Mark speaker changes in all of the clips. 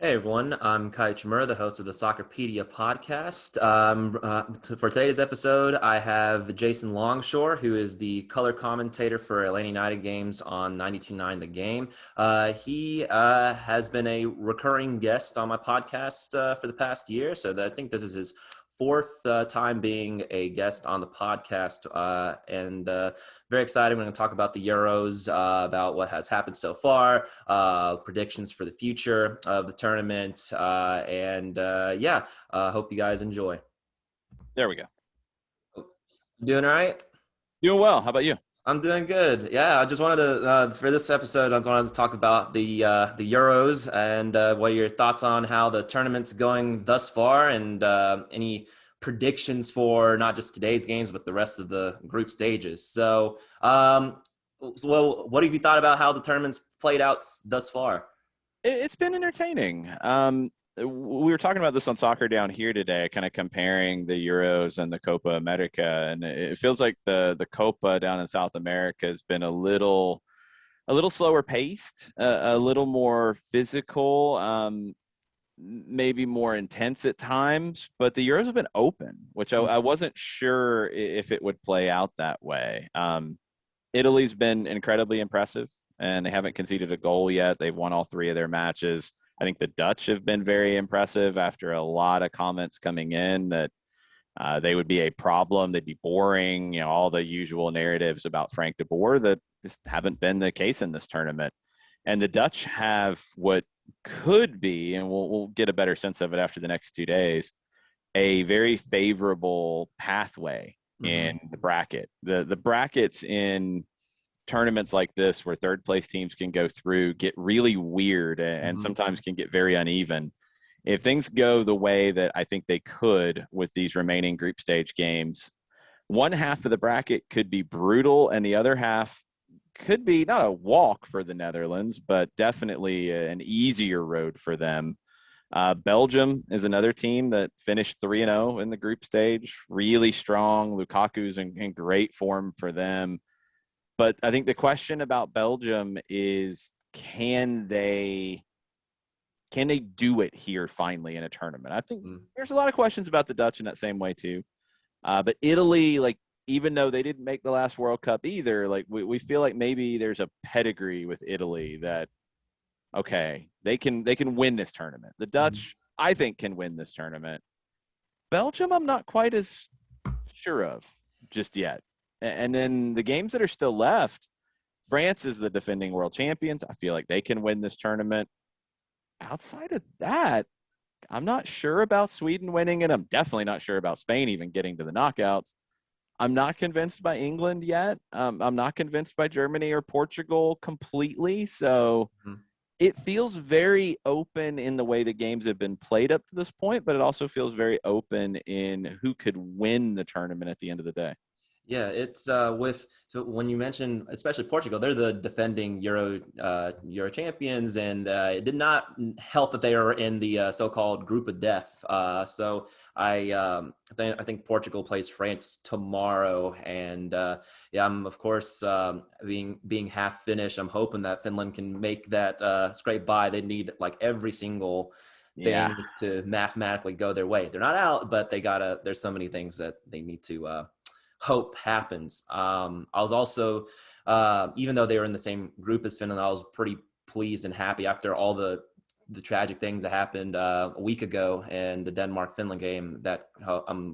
Speaker 1: Hey everyone, I'm Kai Chamura, the host of the Soccerpedia podcast. For today's episode, I have Jason Longshore, who is the color commentator for Atlanta United games on 92.9 The Game. He has been a recurring guest on my podcast for the past year, so I think this is his fourth time being a guest on the podcast, and very excited. We're going to talk about the Euros, about what has happened so far, predictions for the future of the tournament, hope you guys enjoy.
Speaker 2: There we go.
Speaker 1: Doing all right?
Speaker 2: Doing well. How about you?
Speaker 1: I'm doing good. Yeah, I just wanted to for this episode, I wanted to talk about the Euros and what are your thoughts on how the tournament's going thus far, and any predictions for not just today's games but the rest of the group stages. Well, what have you thought about how the tournament's played out thus far?
Speaker 2: It's been entertaining. We were talking about this on Soccer Down Here today, kind of comparing the Euros and the Copa America, and it feels like the Copa down in South America has been a little slower paced, a little more physical, maybe more intense at times. But the Euros have been open, which I wasn't sure if it would play out that way. Italy's been incredibly impressive, and they haven't conceded a goal yet. They've won all three of their matches. I think the Dutch have been very impressive after a lot of comments coming in that they would be a problem. They'd be boring, all the usual narratives about Frank de Boer that just haven't been the case in this tournament. And the Dutch have what could be, and we'll get a better sense of it after the next 2 days, a very favorable pathway in the bracket. The brackets in tournaments like this where third place teams can go through get really weird and sometimes can get very uneven. If things go the way that I think they could with these remaining group stage games, one half of the bracket could be brutal and the other half could be not a walk for the Netherlands, but definitely an easier road for them. Belgium is another team that finished 3-0 in the group stage, really strong. Lukaku's in great form for them. But I think the question about Belgium is, can they do it here finally in a tournament? I think there's a lot of questions about the Dutch in that same way too. But Italy, like, even though they didn't make the last World Cup either, like we feel like maybe there's a pedigree with Italy that, okay, they can win this tournament. The Dutch, I think, can win this tournament. Belgium, I'm not quite as sure of just yet. And then the games that are still left, France is the defending world champions. I feel like they can win this tournament. Outside of that, I'm not sure about Sweden winning, and I'm definitely not sure about Spain even getting to the knockouts. I'm not convinced by England yet. I'm not convinced by Germany or Portugal completely. So it feels very open in the way the games have been played up to this point, but it also feels very open in who could win the tournament at the end of the day.
Speaker 1: Yeah, it's so when you mention especially Portugal, they're the defending Euro champions, and it did not help that they are in the so-called group of death. I think Portugal plays France tomorrow, and yeah, I'm of course being half Finnish. I'm hoping that Finland can make that scrape by. They need like every single thing to mathematically go their way. They're not out, but there's so many things that they need to hope happens. I was also, even though they were in the same group as Finland, I was pretty pleased and happy after all the tragic things that happened a week ago in the Denmark-Finland game, that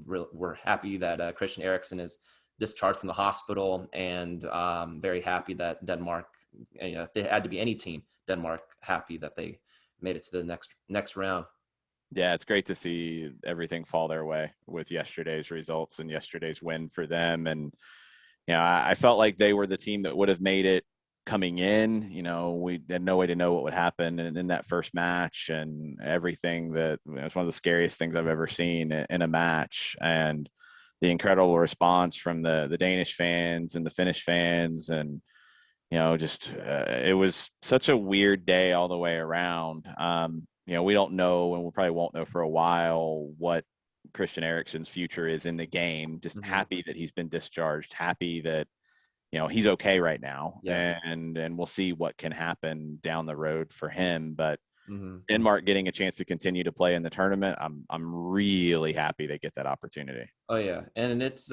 Speaker 1: we're happy that Christian Eriksen is discharged from the hospital, and very happy that Denmark, if they had to be any team, Denmark happy that they made it to the next round.
Speaker 2: Yeah, it's great to see everything fall their way with yesterday's results and yesterday's win for them. And, I felt like they were the team that would have made it coming in. We had no way to know what would happen in that first match, and everything that it was one of the scariest things I've ever seen in a match. And the incredible response from the Danish fans and the Finnish fans. And, it was such a weird day all the way around. We don't know, and we probably won't know for a while, what Christian Eriksen's future is in the game. Just happy that he's been discharged, happy that, he's okay right now.
Speaker 1: Yeah.
Speaker 2: And we'll see what can happen down the road for him. But
Speaker 1: Mm-hmm.
Speaker 2: Denmark getting a chance to continue to play in the tournament, I'm really happy they get that opportunity.
Speaker 1: Oh yeah, and it's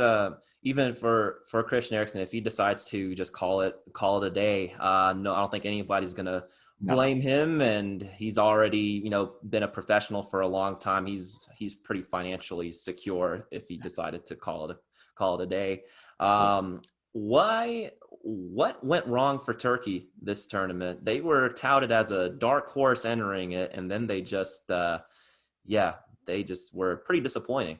Speaker 1: even for Christian Eriksen, if he decides to just call it a day, no, I don't think anybody's gonna
Speaker 2: No.
Speaker 1: blame him. And he's already been a professional for a long time. He's pretty financially secure if he decided to call it a day. Um, why what went wrong for Turkey this tournament? They were touted as a dark horse entering it, and then they just yeah, they just were pretty disappointing.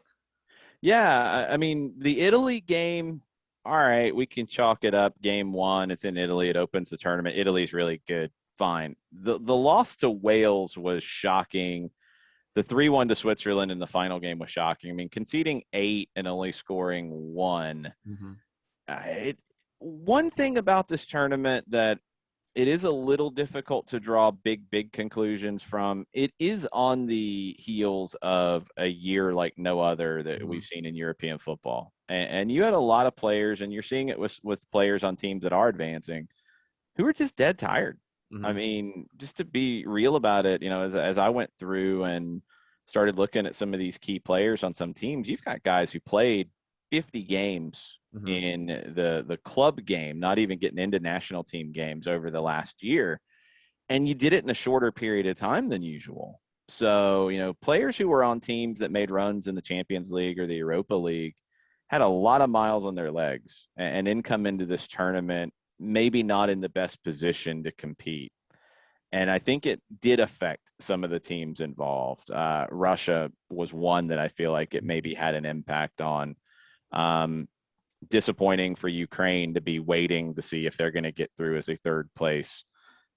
Speaker 2: Yeah, I mean, the Italy game, all right, we can chalk it up. Game one, it's in Italy. It opens the tournament. Italy's really good. Fine. The loss to Wales was shocking. The 3-1 to Switzerland in the final game was shocking. I mean, conceding 8 and only scoring 1.
Speaker 1: Mm-hmm.
Speaker 2: One thing about this tournament that it is a little difficult to draw big conclusions from. It is on the heels of a year like no other that
Speaker 1: Mm-hmm.
Speaker 2: we've seen in European football. And you had a lot of players, and you're seeing it with players on teams that are advancing who are just dead tired. I
Speaker 1: Mm-hmm.
Speaker 2: mean, just to be real about it, as I went through and started looking at some of these key players on some teams, you've got guys who played 50 games
Speaker 1: Mm-hmm.
Speaker 2: in the club game, not even getting into national team games over the last year. And you did it in a shorter period of time than usual. So, players who were on teams that made runs in the Champions League or the Europa League had a lot of miles on their legs and then come into this tournament, maybe not in the best position to compete. And I think it did affect some of the teams involved. Russia was one that I feel like it maybe had an impact on. Um, Disappointing for Ukraine to be waiting to see if they're going to get through as a third place.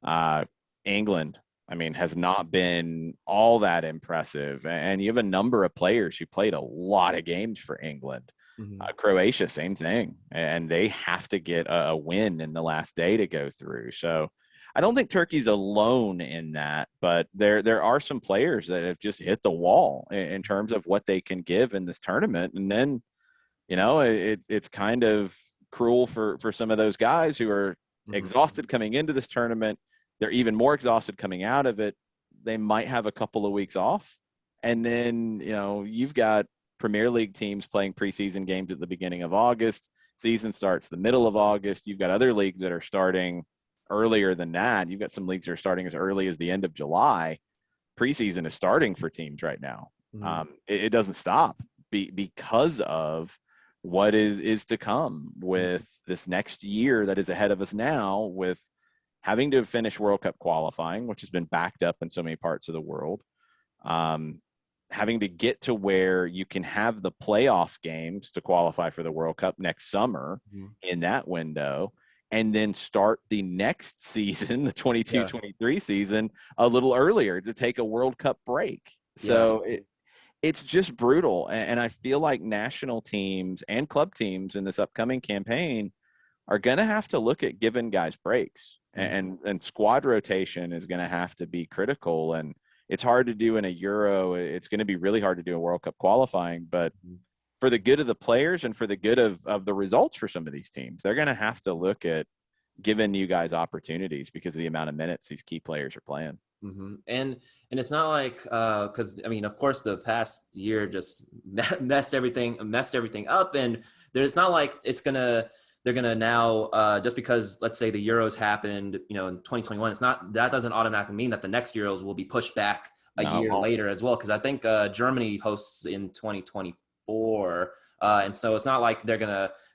Speaker 2: Uh, England, I mean, has not been all that impressive. And you have a number of players who played a lot of games for England.
Speaker 1: Mm-hmm.
Speaker 2: Croatia, same thing. And they have to get a win in the last day to go through. So I don't think Turkey's alone in that, but there are some players that have just hit the wall in terms of what they can give in this tournament. And then it's kind of cruel for some of those guys who are
Speaker 1: Mm-hmm.
Speaker 2: exhausted coming into this tournament. They're even more exhausted coming out of it. They might have a couple of weeks off. And then, you've got Premier League teams playing preseason games at the beginning of August. Season starts the middle of August. You've got other leagues that are starting earlier than that. You've got some leagues that are starting as early as the end of July. Preseason is starting for teams right now.
Speaker 1: Mm-hmm.
Speaker 2: It doesn't stop because of what is to come with this next year that is ahead of us now, with having to finish World Cup qualifying, which has been backed up in so many parts of the world, having to get to where you can have the playoff games to qualify for the World Cup next summer
Speaker 1: Mm-hmm.
Speaker 2: in that window, and then start the next season, the 22-23 season, a little earlier to take a World Cup break.
Speaker 1: Yeah.
Speaker 2: So it's just brutal. And I feel like national teams and club teams in this upcoming campaign are going to have to look at giving guys breaks, and squad rotation is going to have to be critical. And it's hard to do in a Euro. It's going to be really hard to do in World Cup qualifying, but for the good of the players and for the good of the results for some of these teams, they're going to have to look at giving you guys opportunities because of the amount of minutes these key players are playing.
Speaker 1: Mm-hmm. And it's not like because I mean, of course, the past year just messed everything up, and there's not like they're gonna now just because, let's say, the Euros happened, in 2021. It's not, that doesn't automatically mean that the next Euros will be pushed back a year
Speaker 2: No.
Speaker 1: later as well, because I think Germany hosts in 2024, and so it's not like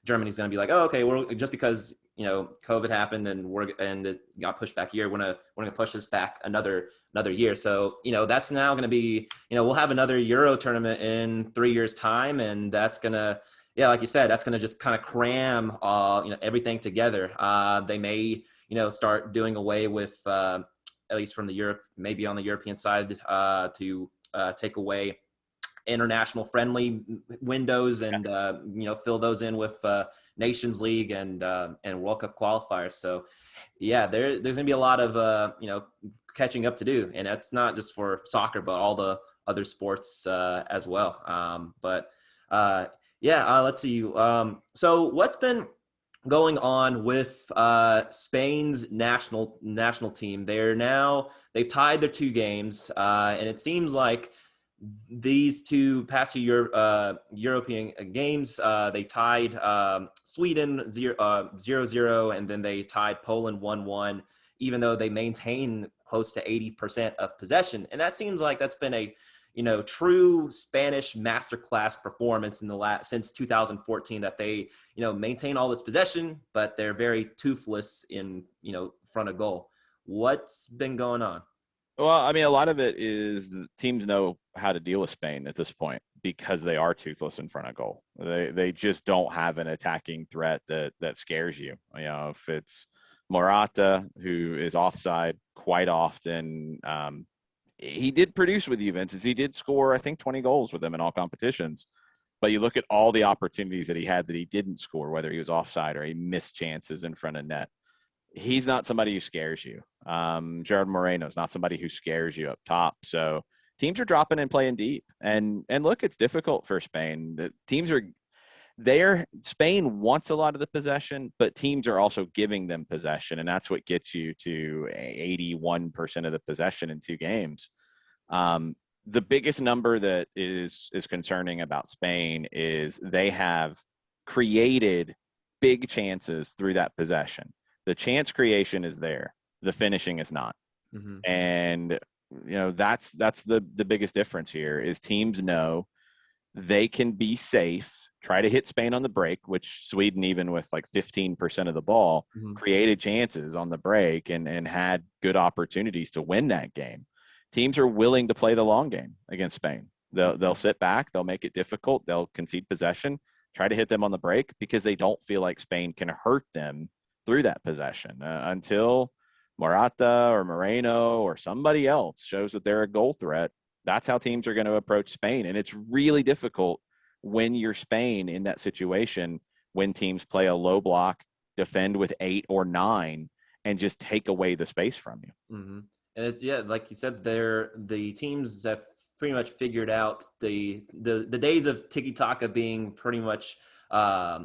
Speaker 1: Germany's gonna be like, oh, okay, we're just because COVID happened and it got pushed back a year. We're gonna push this back another year. So that's now gonna be we'll have another Euro tournament in 3 years time, and that's gonna, yeah, like you said, that's gonna just kind of cram everything together. They may start doing away with at least from the Europe, maybe on the European side, to take away international friendly windows and fill those in with Nations League and World Cup qualifiers. So yeah, there's gonna be a lot of catching up to do, and that's not just for soccer but all the other sports as well. But yeah, let's see. So going on with Spain's national team. They've tied their 2 games, and it seems like these 2 past 2 European games, they tied Sweden 0-0, and then they tied Poland 1-1. Even though they maintain close to 80% of possession, and that seems like that's been a true Spanish masterclass performance in since 2014, that they maintain all this possession, but they're very toothless in front of goal. What's been going on?
Speaker 2: Well, I mean, a lot of it is the teams know how to deal with Spain at this point because they are toothless in front of goal. They just don't have an attacking threat that scares you. If it's Morata, who is offside quite often, he did produce with Juventus. He did score, I think, 20 goals with them in all competitions. But you look at all the opportunities that he had that he didn't score, whether he was offside or he missed chances in front of net. He's not somebody who scares you. Gerard Moreno is not somebody who scares you up top. So teams are dropping and playing deep. And look, it's difficult for Spain. The teams are there. Spain wants a lot of the possession, but teams are also giving them possession. And that's what gets you to 81% of the possession in 2 games. The biggest number that is concerning about Spain is they have created big chances through that possession. The chance creation is there. The finishing is not.
Speaker 1: Mm-hmm.
Speaker 2: And, that's the biggest difference here is teams know they can be safe, try to hit Spain on the break, which Sweden, even with like 15% of the ball, created chances on the break and had good opportunities to win that game. Teams are willing to play the long game against Spain. They'll sit back. They'll make it difficult. They'll concede possession, try to hit them on the break because they don't feel like Spain can hurt them through that possession until Morata or Moreno or somebody else shows that they're a goal threat. That's how teams are going to approach Spain. And it's really difficult when you're Spain in that situation, when teams play a low block, defend with 8 or 9, and just take away the space from you.
Speaker 1: Mm-hmm. And like you said, the teams have pretty much figured out the days of tiki taka being pretty much a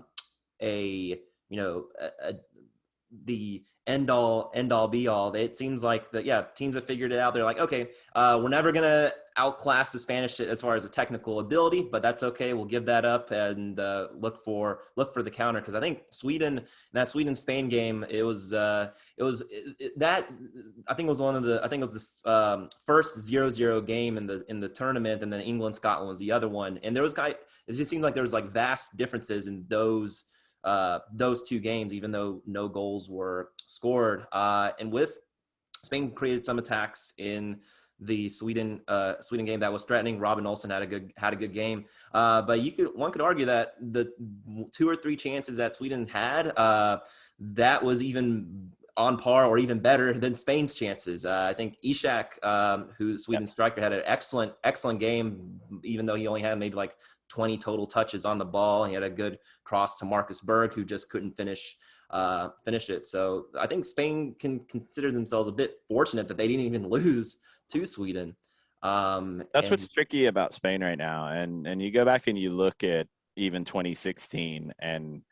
Speaker 1: the end all be all. It seems like teams have figured it out. They're like, okay, we're never gonna outclass the Spanish as far as the technical ability, but that's okay. We'll give that up and look for the counter, because I think Sweden Spain game, it was that I think it was this first 0-0 game in the tournament, and then England Scotland was the other one, and it just seemed like there was like vast differences in those 2 games, even though no goals were scored. And with Spain created some attacks in the Sweden game that was threatening. Robin Olsen had a good game. But one could argue that the 2 or 3 chances that Sweden had, that was even on par or even better than Spain's chances. I think Ishak, who Sweden's striker, had an excellent game, even though he only had maybe like 20 total touches on the ball. He had a good cross to Marcus Berg, who just couldn't finish it. So I think Spain can consider themselves a bit fortunate that they didn't even lose to Sweden.
Speaker 2: That's what's tricky about Spain right now. And you go back and you look at even 2016, and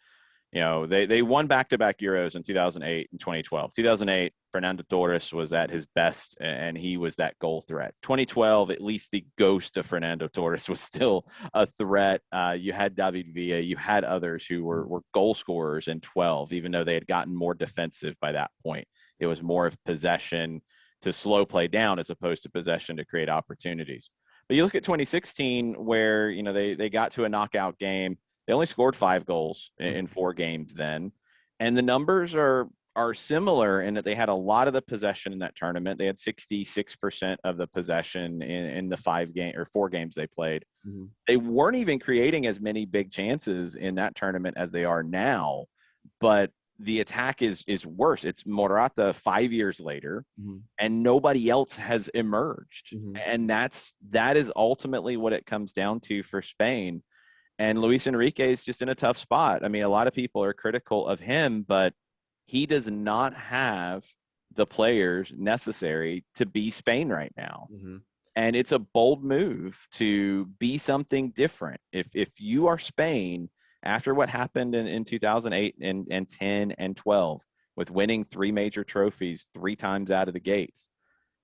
Speaker 2: they won back-to-back Euros in 2008 and 2012. 2008, Fernando Torres was at his best, and he was that goal threat. 2012, at least the ghost of Fernando Torres was still a threat. You had David Villa. You had others who were goal scorers in 12, even though they had gotten more defensive by that point. It was more of possession to slow play down as opposed to possession to create opportunities. But you look at 2016, where they got to a knockout game. They only scored 5 goals in 4 games then. And the numbers are similar in that they had a lot of the possession in that tournament. They had 66% of the possession in the 4 games they played. Mm-hmm. They weren't even creating as many big chances in that tournament as they are now, but the attack is worse. It's Morata 5 years later, mm-hmm. and nobody else has emerged. Mm-hmm. And that is ultimately what it comes down to for Spain. And Luis Enrique is just in a tough spot. I mean, a lot of people are critical of him, but he does not have the players necessary to be Spain right now. Mm-hmm. And it's a bold move to be something different. If you are Spain after what happened in 2008 and 10 and 12, with winning 3 major trophies 3 times out of the gates,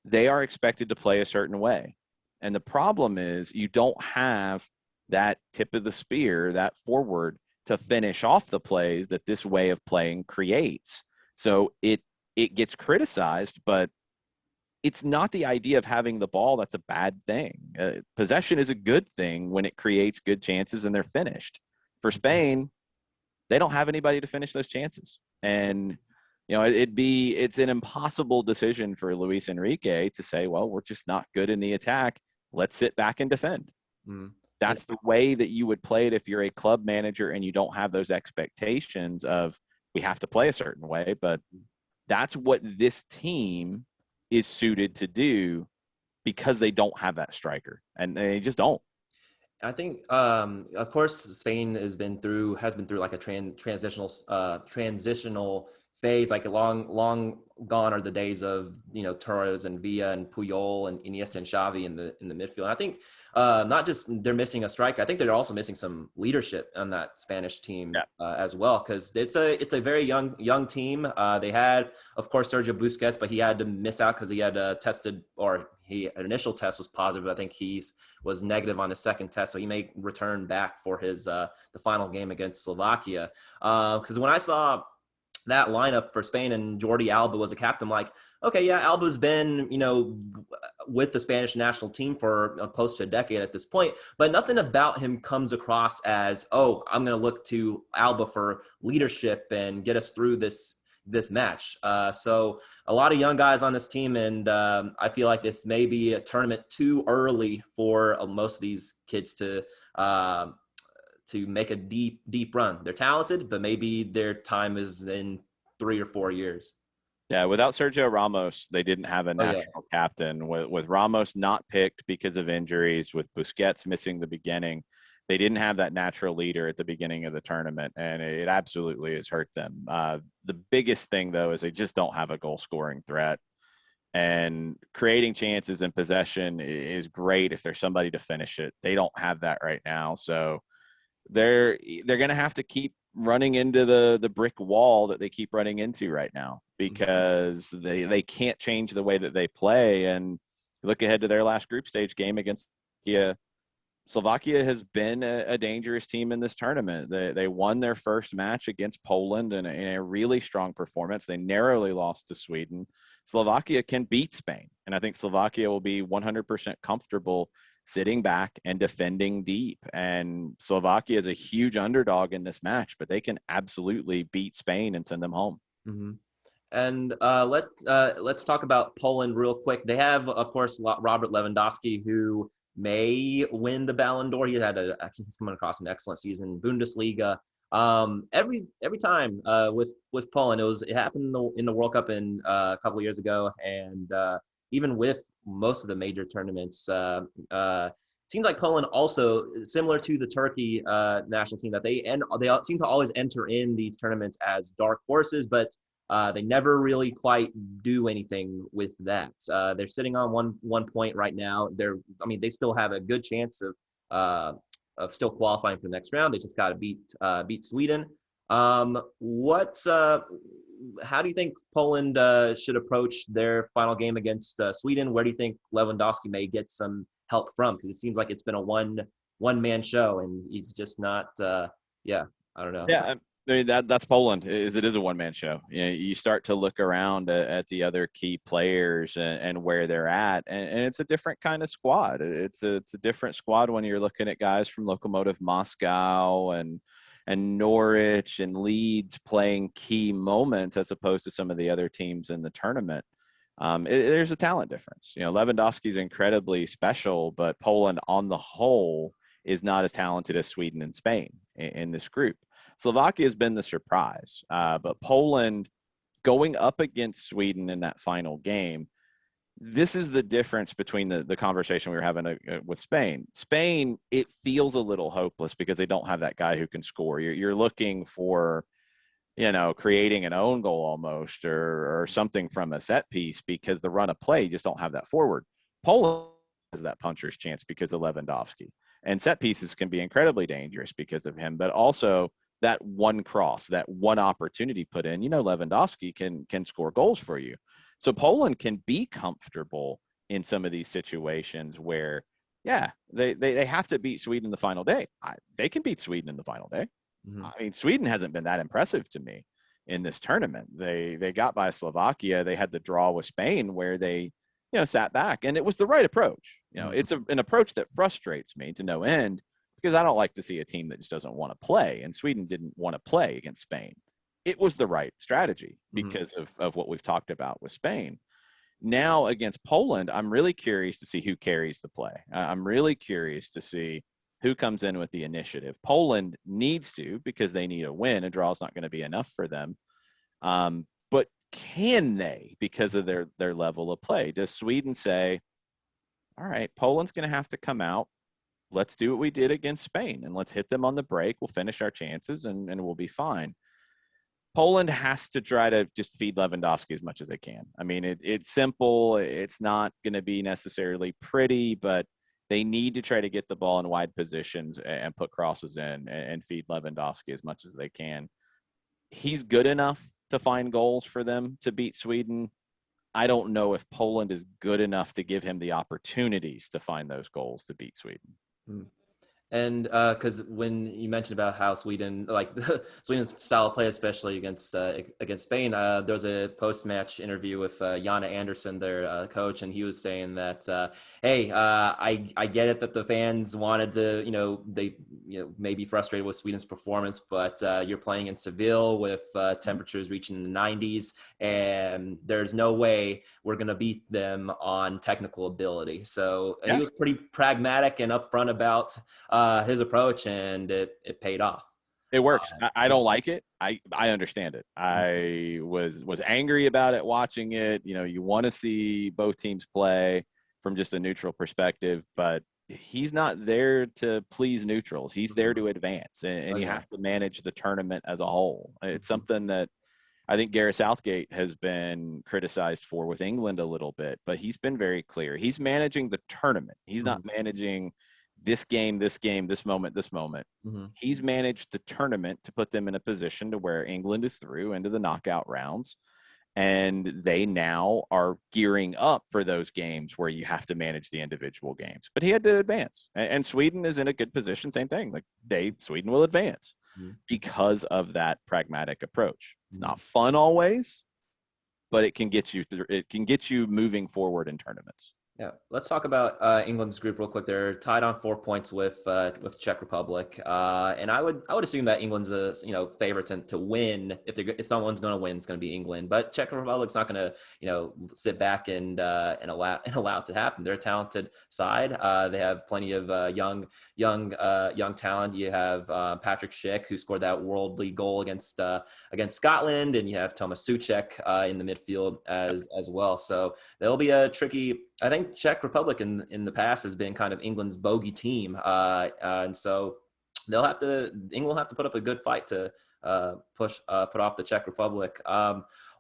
Speaker 2: they are expected to play a certain way. And the problem is you don't have that tip of the spear, that forward, to finish off the plays that this way of playing creates. So it gets criticized, but it's not the idea of having the ball that's a bad thing. Possession is a good thing when it creates good chances and they're finished. For Spain, they don't have anybody to finish those chances. And it's an impossible decision for Luis Enrique to say, well, we're just not good in the attack. Let's sit back and defend.
Speaker 1: Mm.
Speaker 2: That's the way that you would play it if you're a club manager and you don't have those expectations of we have to play a certain way. But that's what this team is suited to do because they don't have that striker, and they just don't.
Speaker 1: I think, of course, Spain has been through like a transitional phase. Like long gone are the days of Torres and Villa and Puyol and Iniesta and Xavi in the midfield. And I think not just they're missing a striker. I think they're also missing some leadership on that Spanish team as well, because it's a very young team. They had, of course, Sergio Busquets, but he had to miss out because he had tested, or an initial test was positive. I think he was negative on his second test, so he may return back for his the final game against Slovakia. Because when I saw that lineup for Spain and Jordi Alba was a captain, like, okay, yeah, Alba's been, with the Spanish national team for close to a decade at this point, but nothing about him comes across as, oh, I'm going to look to Alba for leadership and get us through this match. So a lot of young guys on this team, and I feel like it's maybe a tournament too early for most of these kids to make a deep run. They're talented, but maybe their time is in 3 or 4 years.
Speaker 2: Yeah, without Sergio Ramos, they didn't have a national captain. With Ramos not picked because of injuries, with Busquets missing the beginning, they didn't have that natural leader at the beginning of the tournament, and it absolutely has hurt them. The biggest thing, though, is they just don't have a goal-scoring threat. And creating chances and possession is great if there's somebody to finish it. They don't have that right now, so they're going to have to keep running into the brick wall that they keep running into right now, because they can't change the way that they play. And look ahead to their last group stage game against Slovakia. Slovakia has been a dangerous team in this tournament. They won their first match against Poland in a really strong performance. They narrowly lost to Sweden. Slovakia can beat Spain, and I think Slovakia will be 100% comfortable sitting back and defending deep. And Slovakia is a huge underdog in this match, but they can absolutely beat Spain and send them home.
Speaker 1: Mm-hmm. And let's talk about Poland real quick. They have, of course, Robert Lewandowski, who may win the Ballon d'Or. He's coming across an excellent season, Bundesliga. Every time with Poland, it happened in the World Cup a couple of years ago, and even with most of the major tournaments, seems like Poland also, similar to the Turkey national team, that they seem to always enter in these tournaments as dark horses, but they never really quite do anything with that. They're sitting on one point right now. They still have a good chance of still qualifying for the next round. They just got to beat Sweden. How do you think Poland should approach their final game against Sweden? Where do you think Lewandowski may get some help from? Because it seems like it's been a one-man show, and he's just not. I don't know.
Speaker 2: Yeah, I mean that's Poland. It is a one-man show. You start to look around at the other key players and where they're at, and it's a different kind of squad. It's a different squad when you're looking at guys from Lokomotiv Moscow and Norwich and Leeds playing key moments as opposed to some of the other teams in the tournament. There's a talent difference. Lewandowski is incredibly special, but Poland on the whole is not as talented as Sweden and Spain in this group. Slovakia has been the surprise, but Poland going up against Sweden in that final game, this is the difference between the conversation we were having with Spain. Spain, it feels a little hopeless because they don't have that guy who can score. You're looking for, creating an own goal almost or something from a set piece because the run of play, you just don't have that forward. Poland has that puncher's chance because of Lewandowski. And set pieces can be incredibly dangerous because of him, but also that one cross, that one opportunity put in, Lewandowski can score goals for you. So Poland can be comfortable in some of these situations where, yeah, they have to beat Sweden in the final day. They can beat Sweden in the final day.
Speaker 1: Mm-hmm.
Speaker 2: I mean, Sweden hasn't been that impressive to me in this tournament. They got by Slovakia. They had the draw with Spain where they, sat back, and it was the right approach. It's an approach that frustrates me to no end because I don't like to see a team that just doesn't want to play. And Sweden didn't want to play against Spain. It was the right strategy because of what we've talked about with Spain. Now against Poland, I'm really curious to see who carries the play. I'm really curious to see who comes in with the initiative. Poland needs to, because they need a win. A draw is not going to be enough for them. But can they, because of their level of play? Does Sweden say, all right, Poland's going to have to come out. Let's do what we did against Spain, and let's hit them on the break. We'll finish our chances, and we'll be fine. Poland has to try to just feed Lewandowski as much as they can. I mean, it's simple. It's not going to be necessarily pretty, but they need to try to get the ball in wide positions and put crosses in and feed Lewandowski as much as they can. He's good enough to find goals for them to beat Sweden. I don't know if Poland is good enough to give him the opportunities to find those goals to beat Sweden.
Speaker 1: Mm. And because when you mentioned about how Sweden, like Sweden's style of play, especially against Spain, there was a post-match interview with Jana Andersson, their coach, and he was saying that, hey, I get it that the fans wanted they may be frustrated with Sweden's performance, but you're playing in Seville with temperatures reaching the 90s, and there's no way we're going to beat them on technical ability. So he was pretty pragmatic and upfront about his approach, and it paid off.
Speaker 2: It works. I don't like it. I understand it. I was angry about it watching it. You want to see both teams play from just a neutral perspective, but he's not there to please neutrals. He's there to advance, and you have to manage the tournament as a whole. It's something that I think Gareth Southgate has been criticized for with England a little bit, but he's been very clear. He's managing the tournament. He's not managing this game, this moment. He's managed the tournament to put them in a position to where England is through into the knockout rounds. And they now are gearing up for those games where you have to manage the individual games. But he had to advance. And Sweden is in a good position. Same thing. Sweden will advance because of that pragmatic approach. It's not fun always, but it can get you through. It can get you moving forward in tournaments.
Speaker 1: Yeah, let's talk about England's group real quick. They're tied on 4 points with Czech Republic, and I would assume that England's a favorite to win. If someone's going to win, it's going to be England. But Czech Republic's not going to sit back and allow it to happen. They're a talented side. They have plenty of young talent. You have Patrick Schick, who scored that worldly goal against Scotland, and you have Tomas Souček in the midfield as well. So they'll be a tricky. I think Czech Republic in the past has been kind of England's bogey team, and so England will have to put up a good fight to put off the Czech Republic.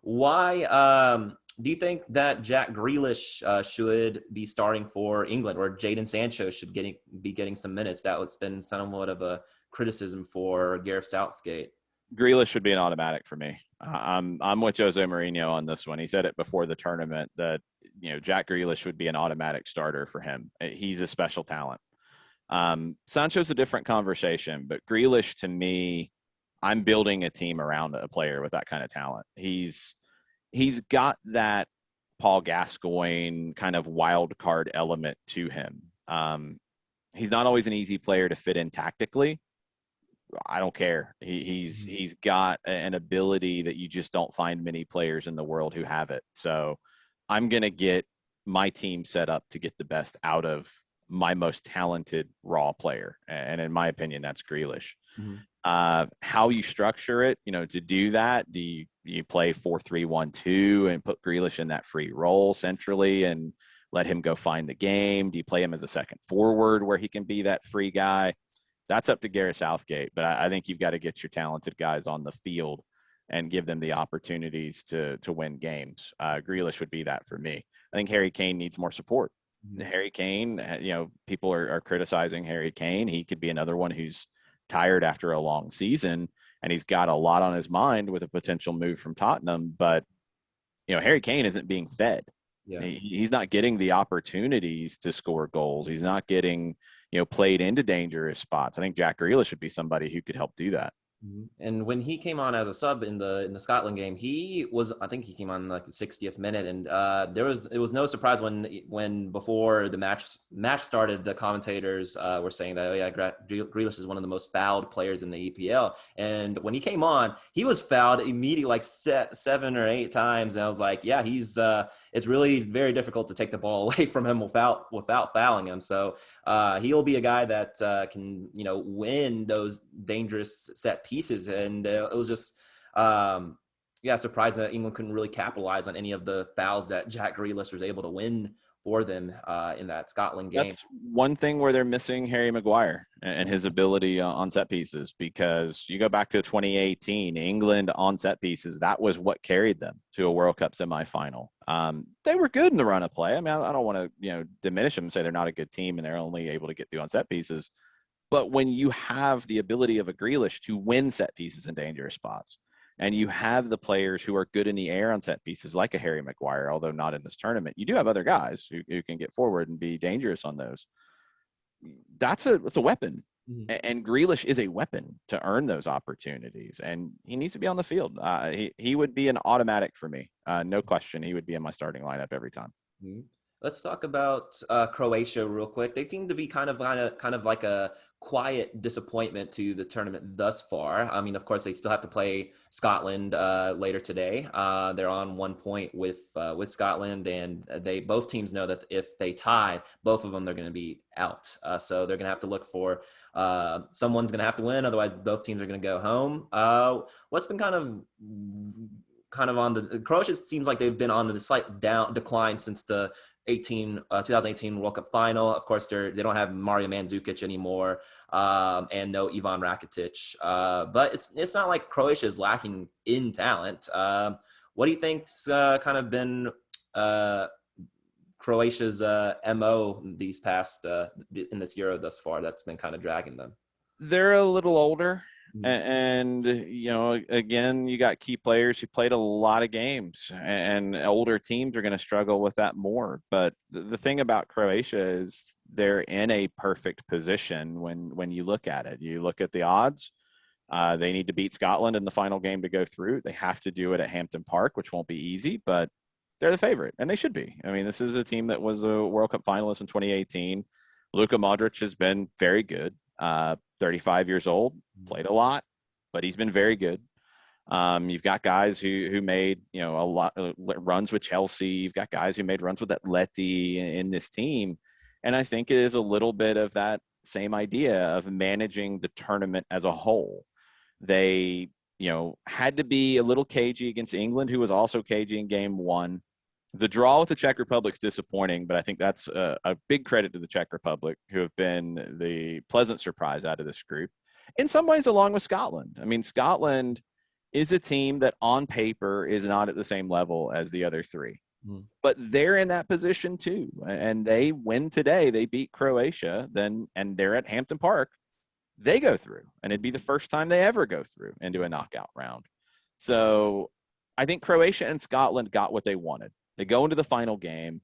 Speaker 1: Why do you think that Jack Grealish should be starting for England, or Jadon Sancho should be getting some minutes? That's been somewhat of a criticism for Gareth Southgate.
Speaker 2: Grealish should be an automatic for me. I'm with Jose Mourinho on this one. He said it before the tournament that Jack Grealish would be an automatic starter for him. He's a special talent. Sancho's a different conversation, but Grealish, to me, I'm building a team around a player with that kind of talent. He's got that Paul Gascoigne kind of wild card element to him. He's not always an easy player to fit in tactically. I don't care. He's got an ability that you just don't find many players in the world who have it. So I'm going to get my team set up to get the best out of my most talented raw player. And in my opinion, that's Grealish. How you structure it, to do that, do you play 4-3-1-2 and put Grealish in that free role centrally and let him go find the game? Do you play him as a second forward where he can be that free guy? That's up to Gareth Southgate, but I think you've got to get your talented guys on the field and give them the opportunities to win games. Grealish would be that for me. I think Harry Kane needs more support. Harry Kane, people are criticizing Harry Kane. He could be another one who's tired after a long season, and he's got a lot on his mind with a potential move from Tottenham. But Harry Kane isn't being fed.
Speaker 1: Yeah.
Speaker 2: He's not getting the opportunities to score goals. He's not getting played into dangerous spots. I think Jack Grealish should be somebody who could help do that.
Speaker 1: And when he came on as a sub in the Scotland game, I think he came on like the 60th minute, and it was no surprise when before the match started, the commentators were saying that, oh yeah, Grealish is one of the most fouled players in the EPL, and when he came on, he was fouled immediately like 7 or 8 times, and I was like, yeah, it's really very difficult to take the ball away from him without fouling him. So he'll be a guy that can win those dangerous set pieces, and it was just surprising that England couldn't really capitalize on any of the fouls that Jack Grealish was able to win for them in that Scotland game.
Speaker 2: That's one thing where they're missing Harry Maguire and his ability on set pieces, because you go back to 2018, England on set pieces, that was what carried them to a World Cup semifinal. They were good in the run of play. I mean, I don't want to diminish them and say they're not a good team and they're only able to get through on set pieces. But when you have the ability of a Grealish to win set pieces in dangerous spots, and you have the players who are good in the air on set pieces, like a Harry Maguire, although not in this tournament, you do have other guys who can get forward and be dangerous on those. That's a weapon. Mm-hmm. And Grealish is a weapon to earn those opportunities, and he needs to be on the field. He would be an automatic for me. No question. He would be in my starting lineup every time.
Speaker 1: Mm-hmm. Let's talk about Croatia real quick. They seem to be kind of like a quiet disappointment to the tournament thus far. I mean, of course, they still have to play Scotland later today. They're on 1 point with Scotland, and both teams know that if they tie, both of them, they're going to be out. So they're going to have to look for someone's going to have to win. Otherwise, both teams are going to go home. What's been kind of on the Croatia seems like they've been on the slight decline since the 2018 World Cup final. Of course, they don't have Mario Mandzukic anymore, and no Ivan Rakitic. But it's not like Croatia is lacking in talent. What do you think's kind of been Croatia's MO these past in this Euro thus far that's been kind of dragging them?
Speaker 2: They're a little older. And, again, you got key players who played a lot of games, and older teams are going to struggle with that more. But the thing about Croatia is they're in a perfect position when you look at it. You look at the odds. They need to beat Scotland in the final game to go through. They have to do it at Hampden Park, which won't be easy, but they're the favorite, and they should be. I mean, this is a team that was a World Cup finalist in 2018. Luka Modric has been very good. 35 years old, played a lot, but he's been very good. You've got guys who made a lot runs with Chelsea. You've got guys who made runs with Atleti in this team, and I think it is a little bit of that same idea of managing the tournament as a whole. They had to be a little cagey against England, who was also cagey in game one. The draw with the Czech Republic is disappointing, but I think that's a big credit to the Czech Republic, who have been the pleasant surprise out of this group. In some ways, along with Scotland. I mean, Scotland is a team that on paper is not at the same level as the other three. But they're in that position too. And they win today. They beat Croatia, and they're at Hampden Park. They go through, and it'd be the first time they ever go through into a knockout round. So I think Croatia and Scotland got what they wanted. They go into the final game.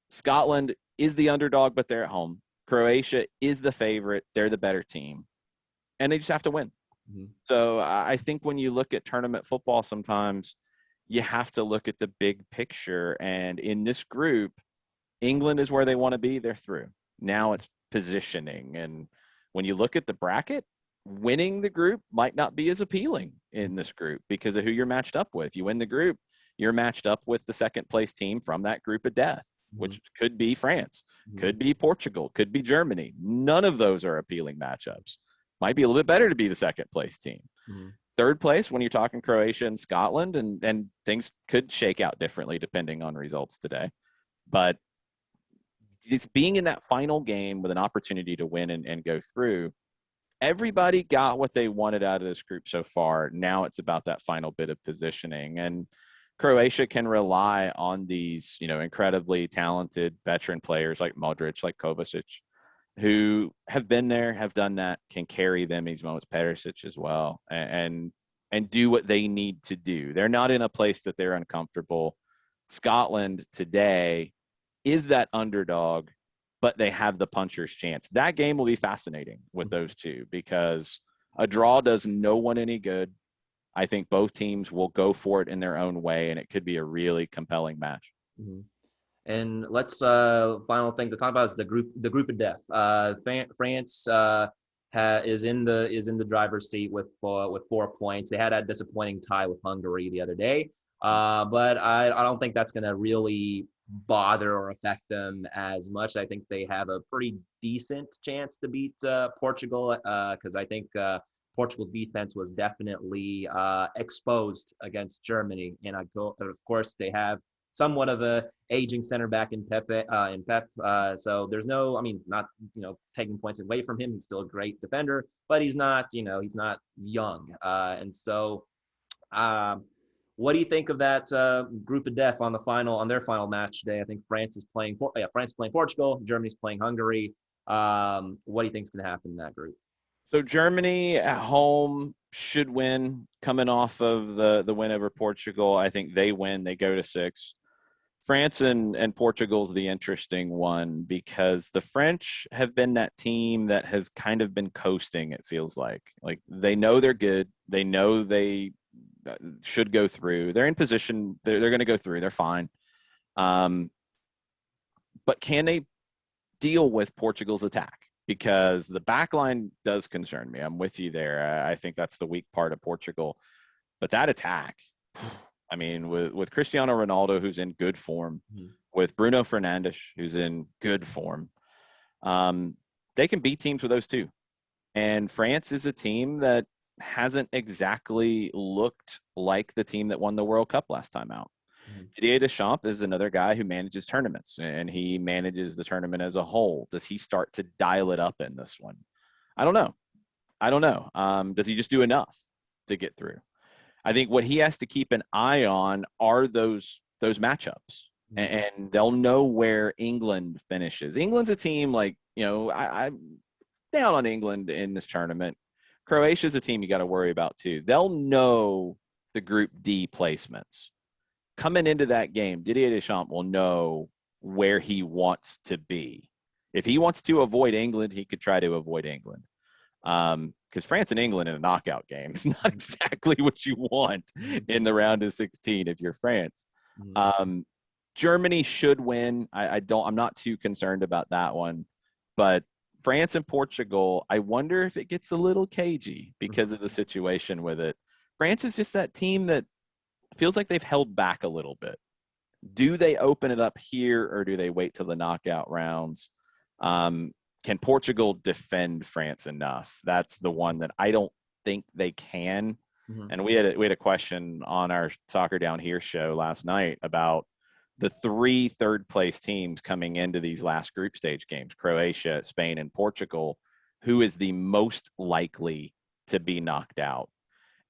Speaker 2: Scotland is the underdog, but they're at home. Croatia is the favorite. They're the better team. And they just have to win. Mm-hmm. So I think when you look at tournament football, sometimes you have to look at the big picture. And in this group, England is where they want to be. They're through. Now it's positioning. And when you look at the bracket, winning the group might not be as appealing in this group because of who you're matched up with. You win the group, you're matched up with the second place team from that group of death, which could be France, could be Portugal, could be Germany. None of those are appealing matchups. Might be a little bit better to be the second place team. Third place, when you're talking Croatia and Scotland, and things could shake out differently depending on results today. But it's being in that final game with an opportunity to win and go through. Everybody got what they wanted out of this group so far. Now it's about that final bit of positioning. And Croatia can rely on these, incredibly talented veteran players like Modric, like Kovacic, who have been there, have done that, can carry them in these moments. Perisic as well, and do what they need to do. They're not in a place that they're uncomfortable. Scotland today is that underdog, but they have the puncher's chance. That game will be fascinating with those two because a draw does no one any good. I think both teams will go for it in their own way, and it could be a really compelling match.
Speaker 1: Mm-hmm. And let's final thing to talk about is the group of death. France is in the driver's seat with 4 points. They had a disappointing tie with Hungary the other day, but I don't think that's going to really bother or affect them as much. I think they have a pretty decent chance to beat Portugal because I think Portugal's defense was definitely exposed against Germany, and of course they have somewhat of a aging center back in Pep. So there's no, I mean, not taking points away from him. He's still a great defender, but he's not young. And so, what do you think of that group of death on their final match today? I think France is playing Portugal, Germany's playing Hungary. What do you think is going to happen in that group?
Speaker 2: So Germany at home should win, coming off of the win over Portugal. I think they win. They go to 6. France and Portugal's the interesting one because the French have been that team that has kind of been coasting, it feels like. Like they know they're good. They know they should go through. They're in position. They're going to go through. They're fine. But can they deal with Portugal's attack? Because the back line does concern me. I'm with you there. I think that's the weak part of Portugal. But that attack, I mean, with Cristiano Ronaldo, who's in good form, with Bruno Fernandes, who's in good form, they can beat teams with those two. And France is a team that hasn't exactly looked like the team that won the World Cup last time out. Didier Deschamps is another guy who manages tournaments, and he manages the tournament as a whole. Does he start to dial it up in this one? I don't know. Does he just do enough to get through? I think what he has to keep an eye on are those matchups, and they'll know where England finishes. England's a team I'm down on England in this tournament. Croatia's a team you got to worry about too. They'll know the Group D placements. Coming into that game, Didier Deschamps will know where he wants to be. If he wants to avoid England, he could try to avoid England. Because France and England in a knockout game is not exactly what you want in the round of 16 if you're France. Germany should win. I'm not too concerned about that one. But France and Portugal, I wonder if it gets a little cagey because of the situation with it. France is just that team that feels like they've held back a little bit. Do they open it up here or do they wait till the knockout rounds? Can Portugal defend France enough? That's the one that I don't think they can. And we had a question on our Soccer Down Here show last night about the 3 third-place teams coming into these last group stage games, Croatia, Spain, and Portugal, who is the most likely to be knocked out.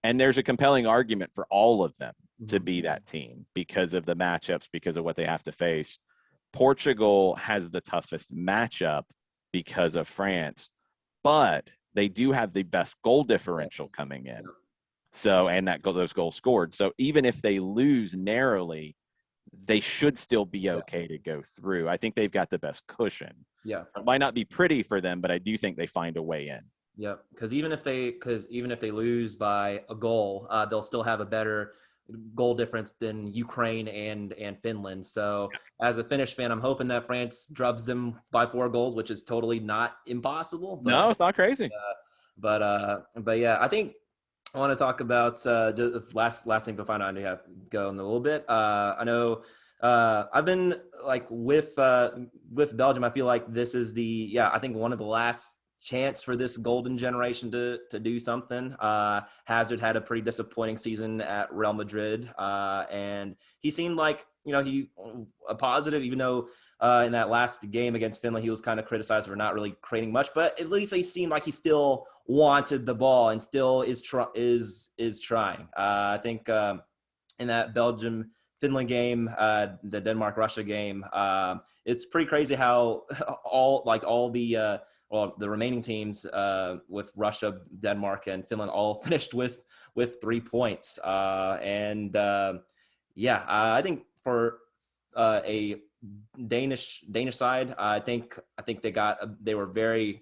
Speaker 2: And there's a compelling argument for all of them to be that team because of the matchups, because of what they have to face. Portugal has the toughest matchup because of France, but they do have the best goal differential coming in. So, and those goals scored. So even if they lose narrowly, they should still be okay to go through. I think they've got the best cushion.
Speaker 1: Yeah.
Speaker 2: So it might not be pretty for them, but I do think they find a way in.
Speaker 1: Yeah, because even if they lose by a goal, they'll still have a better goal difference than Ukraine and Finland. So as a Finnish fan, I'm hoping that France drubs them by 4 goals, which is totally not impossible. But,
Speaker 2: no, it's not crazy.
Speaker 1: But yeah, I think I want to talk about just last thing before I have to go in a little bit. I know I've been with Belgium. I feel like this is I think one of the last chance for this golden generation to do something. Hazard had a pretty disappointing season at Real Madrid, and he seemed like he a positive, even though in that last game against Finland he was kind of criticized for not really creating much, but at least he seemed like he still wanted the ball and still is trying. I think in that Belgium Finland game, the Denmark Russia game. It's pretty crazy how all the the remaining teams with Russia, Denmark, and Finland all finished with 3 points. I think for a Danish side, they were very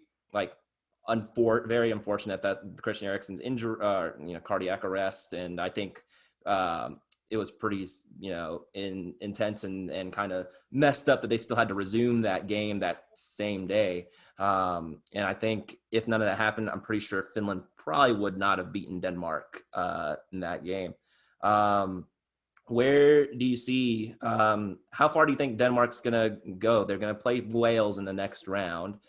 Speaker 1: very unfortunate that Christian Eriksen's injury, cardiac arrest, and I think it was pretty, intense and kind of messed up that they still had to resume that game that same day. And I think if none of that happened, I'm pretty sure Finland probably would not have beaten Denmark in that game. Where do you see, how far do you think Denmark's going to go? They're going to play Wales in the next round.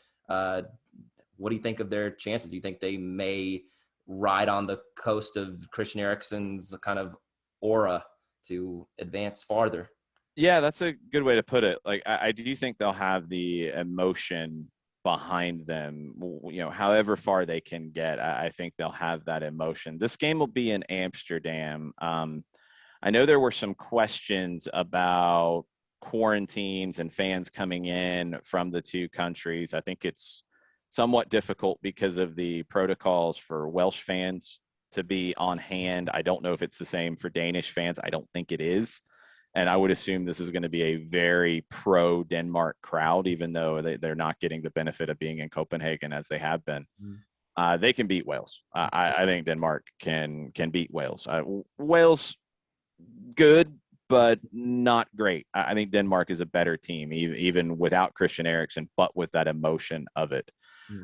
Speaker 1: What do you think of their chances? Do you think they may ride on the coast of Christian Eriksen's kind of aura to advance farther?
Speaker 2: Yeah, that's a good way to put it. Like, I do think they'll have the emotion behind them, however far they can get. I think they'll have that emotion. This game will be in Amsterdam. I know there were some questions about quarantines and fans coming in from the two countries. I think it's somewhat difficult because of the protocols for Welsh fans to be on hand. I don't know if it's the same for Danish fans. I don't think it is. And I would assume this is going to be a very pro-Denmark crowd, even though they're not getting the benefit of being in Copenhagen as they have been. They can beat Wales. I think Denmark can beat Wales. Wales, good, but not great. I think Denmark is a better team, even without Christian Eriksen, but with that emotion of it.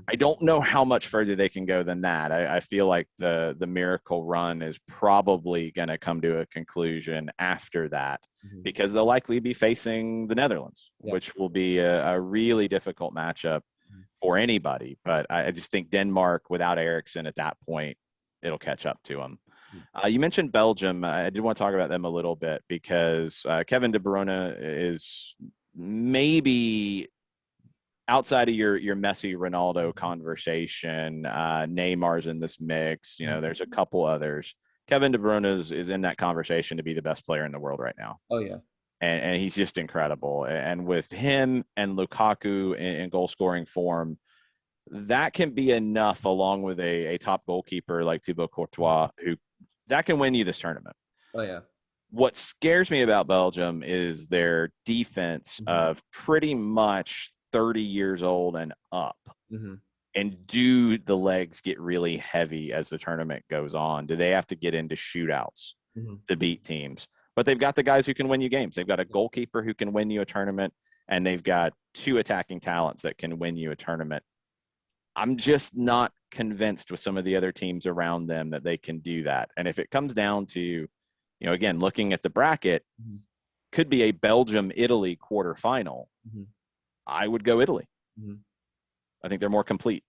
Speaker 2: I don't know how much further they can go than that. I feel like the miracle run is probably going to come to a conclusion after that, because they'll likely be facing the Netherlands, which will be a really difficult matchup for anybody. But I just think Denmark, without Eriksen at that point, it'll catch up to them. You mentioned Belgium. I did want to talk about them a little bit because Kevin De Bruyne is maybe outside of your Messi, Ronaldo conversation. Neymar's in this mix. There's a couple others. Kevin De Bruyne is in that conversation to be the best player in the world right now.
Speaker 1: Oh, yeah.
Speaker 2: And he's just incredible. And with him and Lukaku in goal scoring form, that can be enough, along with a top goalkeeper like Thibaut Courtois, that can win you this tournament.
Speaker 1: Oh, yeah.
Speaker 2: What scares me about Belgium is their defense of pretty much 30 years old and up. And do the legs get really heavy as the tournament goes on? Do they have to get into shootouts to beat teams? But they've got the guys who can win you games. They've got a goalkeeper who can win you a tournament, and they've got two attacking talents that can win you a tournament. I'm just not convinced with some of the other teams around them that they can do that. And if it comes down to, again, looking at the bracket, could be a Belgium-Italy quarterfinal, I would go Italy. I think they're more complete.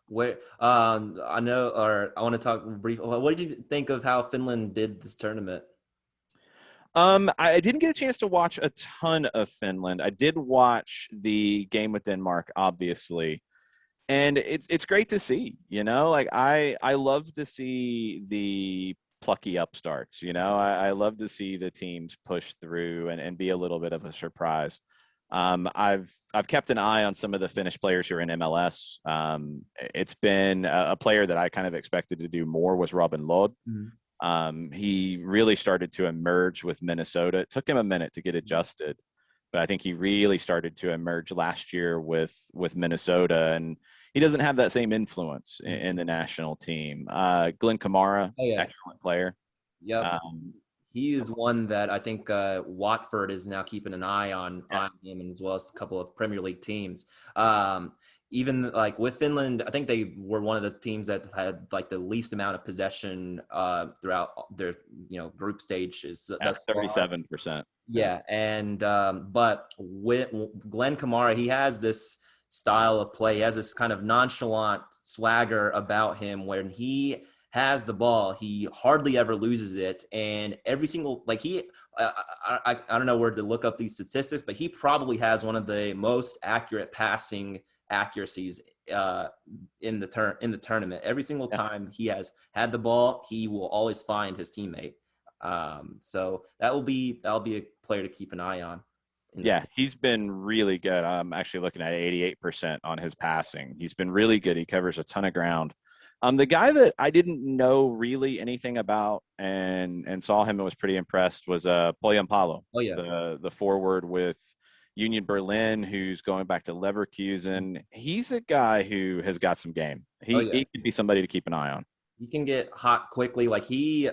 Speaker 1: Where I want to talk briefly. What did you think of how Finland did this tournament?
Speaker 2: I didn't get a chance to watch a ton of Finland. I did watch the game with Denmark, obviously. And it's great to see, I love to see the plucky upstarts, I love to see the teams push through and be a little bit of a surprise. I've kept an eye on some of the Finnish players who are in MLS. It's been a player that I kind of expected to do more was Robin Lod. He really started to emerge with Minnesota. It took him a minute to get adjusted, but I think he really started to emerge last year with Minnesota, and he doesn't have that same influence in the national team. Glenn Kamara, excellent player.
Speaker 1: Yep. He is one that I think Watford is now keeping an eye on him, as well as a couple of Premier League teams. Even like with Finland, I think they were one of the teams that had like the least amount of possession throughout their group stages.
Speaker 2: That's 37%.
Speaker 1: Yeah, and but with Glenn Kamara, he has this style of play. He has this kind of nonchalant swagger about him. When he has the ball, he hardly ever loses it, and every single I don't know where to look up these statistics, but he probably has one of the most accurate passing accuracies in the tournament. Every single time he has had the ball, he will always find his teammate. So that'll be a player to keep an eye on.
Speaker 2: Yeah, he's been really good. I'm actually looking at 88% on his passing. He's been really good. He covers a ton of ground. The guy that I didn't know really anything about and saw him and was pretty impressed was Poyampalo,
Speaker 1: Oh yeah.
Speaker 2: the forward with Union Berlin, who's going back to Leverkusen. He's a guy who has got some game.
Speaker 1: Oh
Speaker 2: He
Speaker 1: yeah.
Speaker 2: he could be somebody to keep an eye on.
Speaker 1: He can get hot quickly. Like he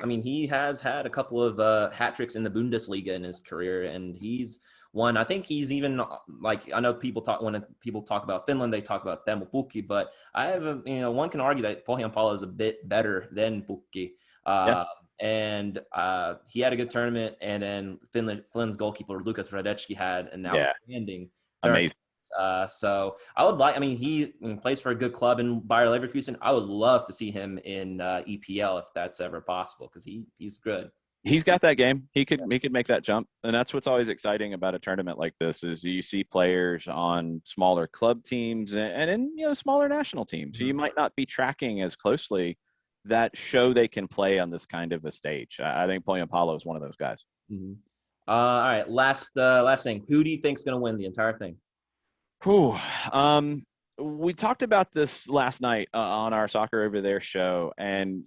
Speaker 1: has had a couple of hat tricks in the Bundesliga in his career, and he's one. I think he's even like I know people talk when people talk about Finland, they talk about them with Pukki, but I have one can argue that Pohjanpalo is a bit better than Pukki.
Speaker 2: Yeah,
Speaker 1: And he had a good tournament, and then Finland's goalkeeper Lukas Radecki had an
Speaker 2: yeah,
Speaker 1: outstanding tournament.
Speaker 2: amazing.
Speaker 1: So I would like. I mean, he plays for a good club in Bayer Leverkusen. I would love to see him in EPL if that's ever possible because he's good.
Speaker 2: He's got that game. He could make that jump, and that's what's always exciting about a tournament like this is you see players on smaller club teams and in smaller national teams who you might not be tracking as closely that show they can play on this kind of a stage. I think Paulo is one of those guys.
Speaker 1: Mm-hmm. All right, last thing. Who do you think's going to win the entire thing?
Speaker 2: Whew. We talked about this last night on our Soccer Over There show, and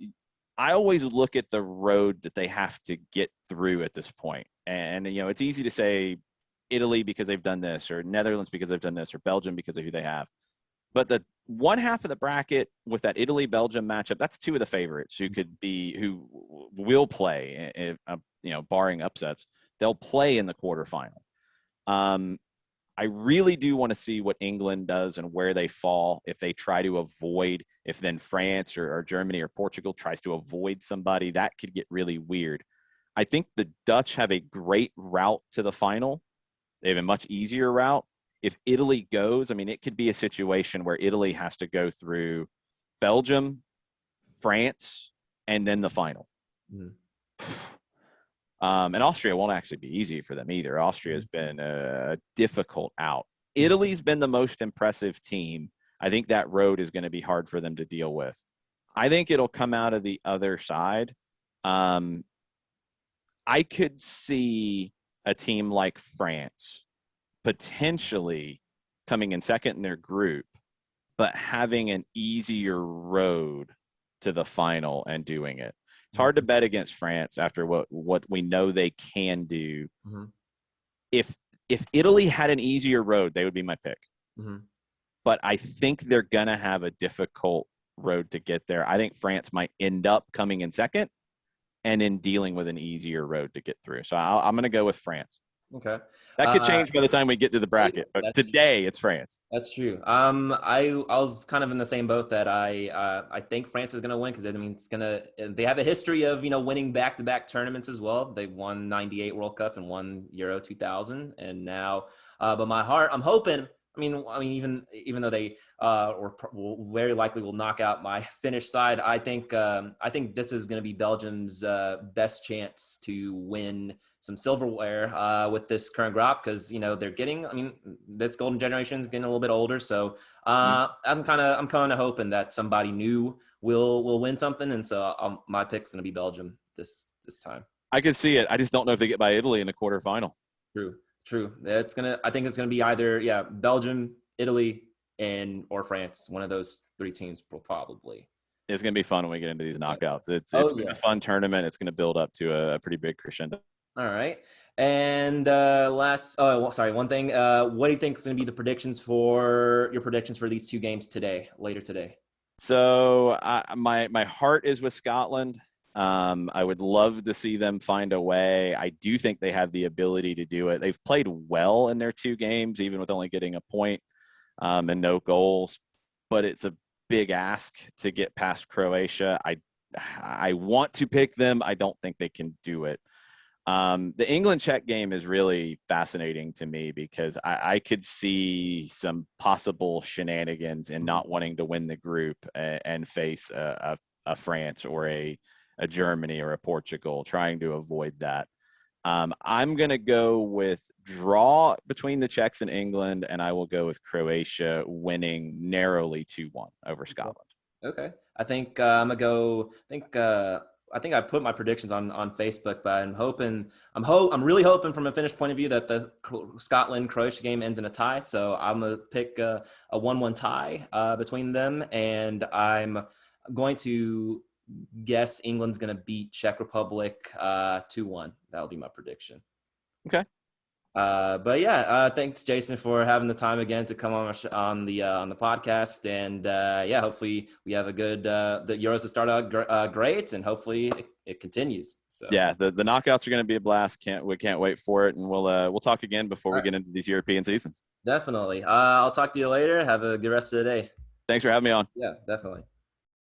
Speaker 2: I always look at the road that they have to get through at this point. And, it's easy to say Italy because they've done this, or Netherlands because they've done this, or Belgium because of who they have. But the one half of the bracket with that Italy-Belgium matchup, that's two of the favorites who will play, barring upsets. They'll play in the quarterfinal. I really do want to see what England does and where they fall if they try to avoid, if then France or Germany or Portugal tries to avoid somebody, that could get really weird. I think the Dutch have a great route to the final. They have a much easier route. If Italy goes, I mean, it could be a situation where Italy has to go through Belgium, France, and then the final. Mm-hmm. And Austria won't actually be easy for them either. Austria has been a difficult out. Italy's been the most impressive team. I think that road is going to be hard for them to deal with. I think it'll come out of the other side. I could see a team like France potentially coming in second in their group, but having an easier road to the final and doing it. It's hard to bet against France after what we know they can do. Mm-hmm. If Italy had an easier road, they would be my pick. Mm-hmm. But I think they're going to have a difficult road to get there. I think France might end up coming in second and in dealing with an easier road to get through. So I'm going to go with France.
Speaker 1: Okay.
Speaker 2: That could change by the time we get to the bracket, but today it's France.
Speaker 1: That's true. I was kind of in the same boat that I think France is going to win because they have a history of winning back-to-back tournaments as well. They won '98 World Cup and won Euro 2000, and now, but my heart, I'm hoping. I mean, even though they will very likely will knock out my Finnish side, I think this is going to be Belgium's best chance to win some silverware with this current crop because they're getting. I mean, this golden generation is getting a little bit older, so I'm kind of hoping that somebody new will win something, and so my pick's going to be Belgium this time.
Speaker 2: I could see it. I just don't know if they get by Italy in the quarterfinal.
Speaker 1: True. I think it's gonna be either Belgium, Italy, or France. One of those three teams will probably.
Speaker 2: It's gonna be fun when we get into these knockouts. It's been a fun tournament. It's gonna build up to a pretty big crescendo.
Speaker 1: All right. And one thing. What do you think is gonna be your predictions for these two games later today?
Speaker 2: So my heart is with Scotland. I would love to see them find a way. I do think they have the ability to do it. They've played well in their two games, even with only getting a point and no goals. But it's a big ask to get past Croatia. I want to pick them. I don't think they can do it. The England-Czech game is really fascinating to me because I could see some possible shenanigans in not wanting to win the group and face a France or a Germany or a Portugal, trying to avoid that. I'm going to go with draw between the Czechs and England, and I will go with Croatia winning narrowly 2-1 over Scotland.
Speaker 1: Okay. I think I'm going to go I think I put my predictions on Facebook, but I'm really hoping from a finish point of view that the Scotland Croatia game ends in a tie. So I'm gonna pick a 1-1 tie between them, and I'm going to guess England's gonna beat Czech Republic 2-1. That'll be my prediction.
Speaker 2: Okay.
Speaker 1: But yeah, thanks Jason for having the time again to come on the podcast, and yeah, hopefully we have a good the Euros to start out great, and hopefully it continues. So
Speaker 2: yeah, the knockouts are going to be a blast. We can't wait for it, and we'll talk again before we get into these European seasons.
Speaker 1: Definitely. I'll talk to you later. Have a good rest of the day.
Speaker 2: Thanks for having me on.
Speaker 1: Yeah, definitely.